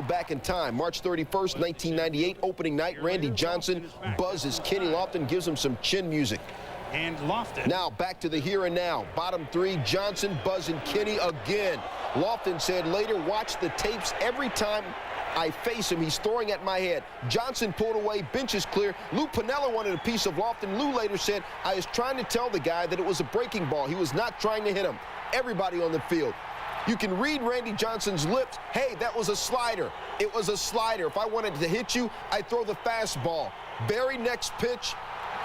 back in time. March 31st, 1998, opening night. Randy Johnson buzzes Kenny Lofton, gives him some chin music. And Lofton. Now back to the here and now. Bottom three, Johnson buzzing Kenny again. Lofton said later, watch the tapes every time I face him, he's throwing at my head. Johnson pulled away, bench is clear. Lou Piniella wanted a piece of Lofton. Lou later said, I was trying to tell the guy that it was a breaking ball. He was not trying to hit him. Everybody on the field. You can read Randy Johnson's lips. Hey, that was a slider. It was a slider. If I wanted to hit you, I'd throw the fastball. Very next pitch.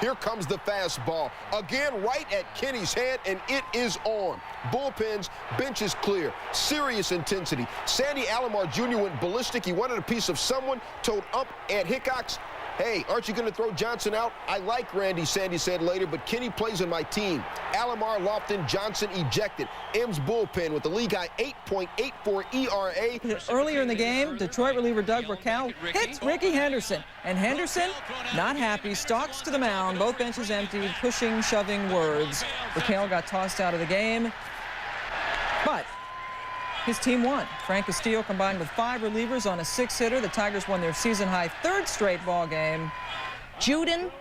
Here comes the fastball. Again, right at Kenny's head, and it is on. Bullpens, bench is clear. Serious intensity. Sandy Alomar Jr. went ballistic. He wanted a piece of someone, told ump Ed Hickox, hey, aren't you going to throw Johnson out? I like Randy, Sandy said later, but Kenny plays on my team. Alomar, Lofton, Johnson ejected. M's bullpen with the league high 8.84 ERA. Earlier in the game, Detroit reliever Doug Raquel hits Ricky Henderson. And Henderson, not happy, stalks to the mound. Both benches empty, pushing, shoving words. Raquel got tossed out of the game. But his team won. Frank Castillo combined with 5 relievers on a 6-hitter. The Tigers won their season-high 3rd straight ball game. Juden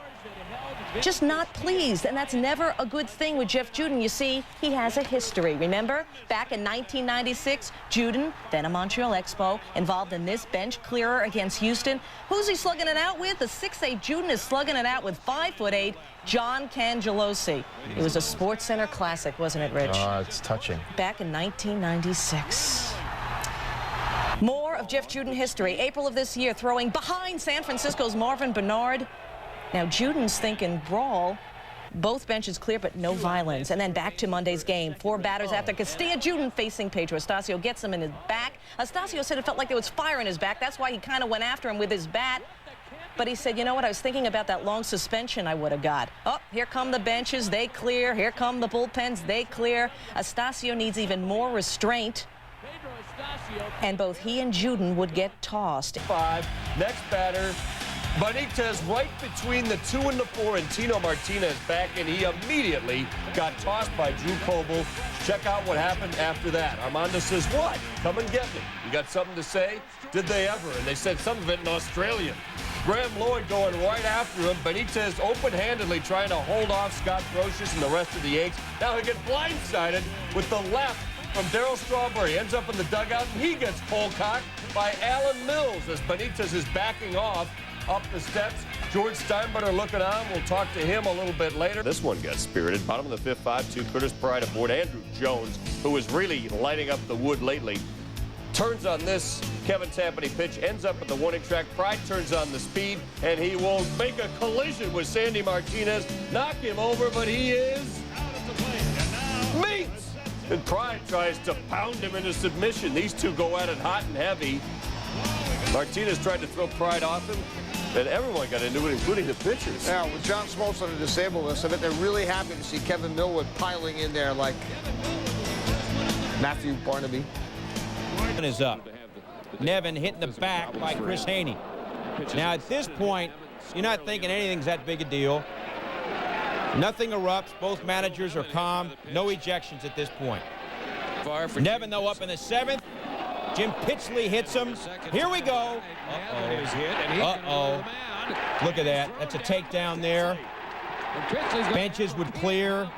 just not pleased, and that's never a good thing with Jeff Juden. You see, he has a history. Remember, back in 1996, Juden, then a Montreal Expo, involved in this bench clearer against Houston. Who's he slugging it out with? The 6'8" Juden is slugging it out with 5'8" John Cangelosi. It was a SportsCenter classic, wasn't it, Rich? It's touching. Back in 1996. More of Jeff Juden history. April of this year, throwing behind San Francisco's Marvin Bernard. Now, Juden's thinking brawl. Both benches clear, but no violence. And then back to Monday's game. 4 batters after Castilla. Juden facing Pedro Astacio, gets him in his back. Astacio said it felt like there was fire in his back. That's why he kind of went after him with his bat. But he said, you know what, I was thinking about that long suspension I would have got. Oh, here come the benches, they clear. Here come the bullpens, they clear. Astacio needs even more restraint. And both he and Juden would get tossed. 5, next batter. Benitez right between the 2 and the 4, and Tino Martinez back, and he immediately got tossed by Drew Coble. Check out what happened after that. Armando says, what? Come and get me. You got something to say? Did they ever? And they said some of it in Australian. Graham Lloyd going right after him. Benitez open-handedly trying to hold off Scott Brocious and the rest of the Yanks. Now he gets blindsided with the left from Darryl Strawberry. Ends up in the dugout, and he gets cold-cocked by Alan Mills as Benitez is backing off up the steps. George Steinbrenner looking on. We'll talk to him a little bit later. This one got spirited. Bottom of the 5th, 5-2. Curtis Pride aboard Andrew Jones, who is really lighting up the wood lately. Turns on this Kevin Tampany pitch, ends up at the warning track. Pride turns on the speed, and he will make a collision with Sandy Martinez, knock him over, but he is meat. And Pride tries to pound him into submission. These two go at it hot and heavy. Martinez tried to throw Pride off him, and everyone got into it, including the pitchers. Yeah, with John Smoltz on the disabled list, I bet they're really happy to see Kevin Millwood piling in there like Matthew Barnaby. Is up. Nevin hitting the back by Chris Haney. Now at this point, you're not thinking anything's that big a deal. Nothing erupts. Both managers are calm. No ejections at this point. Nevin, though, up in the 7th. Jim Pitchley hits him. Here we go. Uh-oh. Look at that. That's a takedown there. Benches would clear.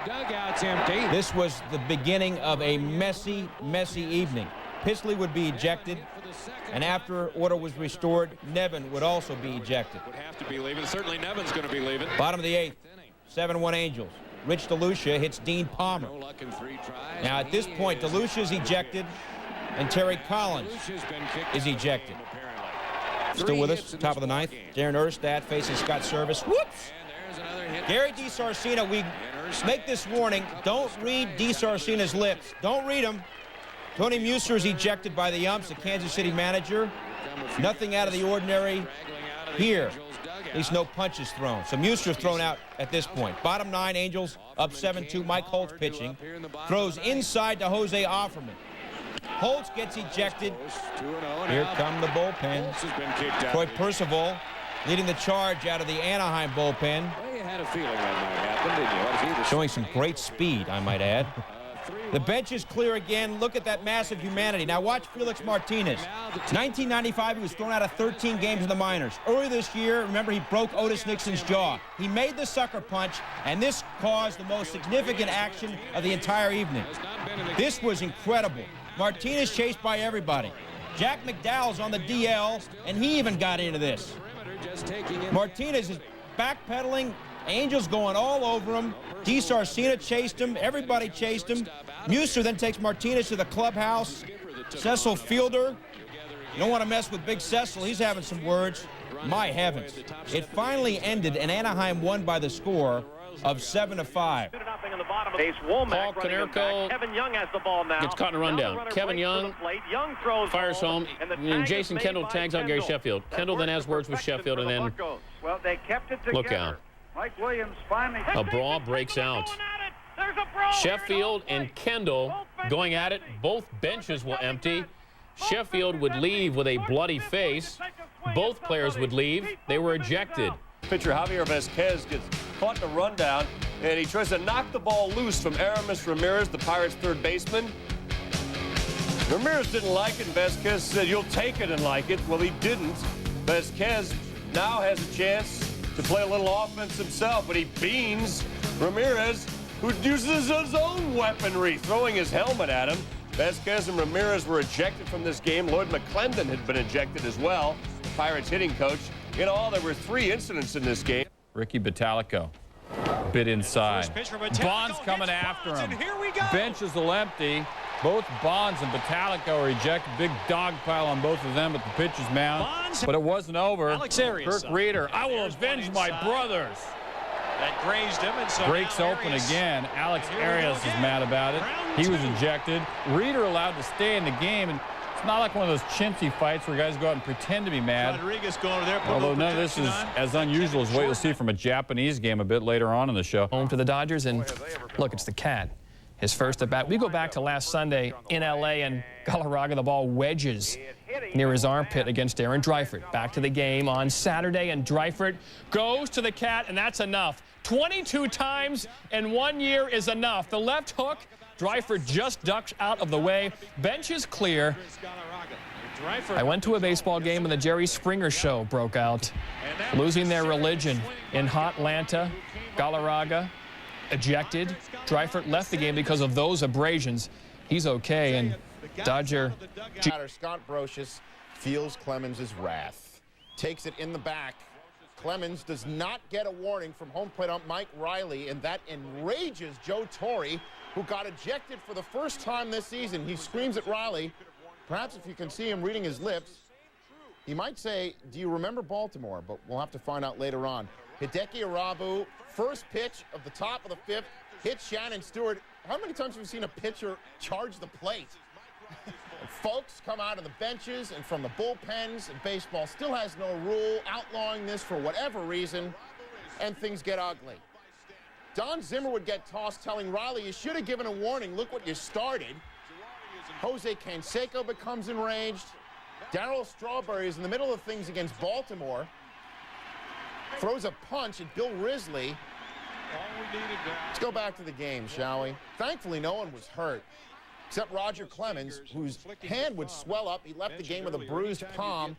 Dugouts empty. This was the beginning of a messy, messy evening. Pitchley would be ejected, and after order was restored, Nevin would also be ejected. Would have to be leaving. Certainly Nevin's going to be leaving. Bottom of the 8th, 7-1 Angels. Rich DeLucia hits Dean Palmer. No luck in 3 tries. Now at this point, DeLucia's ejected, and Terry Collins is ejected. Still with us, top of the 9th. Darren Erstad facing Scott Service. Whoops! Gary DiSarcina, we make this warning. Don't read DiSarcina's lips. Don't read them. Tony Muser is ejected by the umps, the Kansas City manager. Nothing out of the ordinary here. At least no punches thrown. So Muser thrown out at this point. Bottom 9, Angels up 7-2. Mike Holtz pitching. Throws inside to Jose Offerman. Holtz gets ejected. Here come the bullpen. Troy Percival leading the charge out of the Anaheim bullpen. Well, you had a feeling that might happen, didn't you? Showing some great speed, I might add. The bench is clear again. Look at that massive humanity. Now watch Felix Martinez. 1995, he was thrown out of 13 games in the minors. Earlier this year, remember, he broke Otis Nixon's jaw. He made the sucker punch, and this caused the most significant action of the entire evening. This was incredible. Martinez chased by everybody. Jack McDowell's on the DL, and he even got into this. Martinez is backpedaling. Angels going all over him. DiSarcina chased him. Everybody chased him. Muser then takes Martinez to the clubhouse. Cecil Fielder. You don't want to mess with Big Cecil. He's having some words. My heavens. It finally ended, and Anaheim won by the score of 7-5. Paul Konerko Kevin Young has the ball now. gets caught in a rundown. Kevin Young fires home, and Jason Kendall tags out Gary Sheffield. Kendall then has words with Sheffield, and then look out. Mike Williams finally. A brawl breaks out. Sheffield and Kendall going at it. Both benches will empty. Sheffield would leave with a bloody face. Both players would leave. They were ejected. Pitcher Javier Vazquez gets caught in a rundown, and he tries to knock the ball loose from Aramis Ramirez, the Pirates' third baseman. Ramirez didn't like it, and Vazquez said, "You'll take it and like it." Well, he didn't. Vazquez now has a chance to play a little offense himself, but he beans Ramirez, who uses his own weaponry, throwing his helmet at him. Vazquez and Ramirez were ejected from this game. Lloyd McClendon had been ejected as well, the Pirates hitting coach. In all, there were 3 incidents in this game. Ricky Bottalico, bit inside. Bonds coming after him. Benches will empty. Both Bonds and Bottalico are ejected. Big dog pile on both of them at the pitcher's mound. But it wasn't over. Kirk Reeder, I will avenge my brothers. That grazed him, and so breaks open again. Alex Arias is mad about it. He was ejected. Reeder allowed to stay in the game, and it's not like one of those chintzy fights where guys go out and pretend to be mad. Rodriguez going over there. Although none of this is as unusual as what you'll see from a Japanese game a bit later on in the show. Home to the Dodgers, and look, it's the Cat. His first at bat. We go back to last Sunday in L.A., and Galarraga, the ball wedges near his armpit against Aaron Dreifert. Back to the game on Saturday, and Dreifert goes to the Cat, and that's enough. 22 times in 1 year is enough. The left hook, Dreifert just ducks out of the way. Bench is clear. I went to a baseball game and the Jerry Springer show broke out. Losing their religion in Hotlanta. Galarraga ejected. Dreifert left the game because of those abrasions. He's okay, and Dodger. Scott Brocious feels Clemens' wrath. Takes it in the back. Clemens does not get a warning from home plate ump Mike Riley, and that enrages Joe Torre, who got ejected for the first time this season. He screams at Riley. Perhaps if you can see him reading his lips, he might say, "Do you remember Baltimore?" But we'll have to find out later on. Hideki Arabu, first pitch of the top of the 5th, hits Shannon Stewart. How many times have we seen a pitcher charge the plate? Folks come out of the benches and from the bullpens, and baseball still has no rule outlawing this for whatever reason, and things get ugly. Don Zimmer would get tossed telling Riley, "You should have given a warning. Look what you started." Jose Canseco becomes enraged. Darryl Strawberry is in the middle of things against Baltimore. Throws a punch at Bill Risley. Let's go back to the game, shall we? Thankfully, no one was hurt, except Roger Clemens, whose hand would swell up. He left the game with a bruised palm.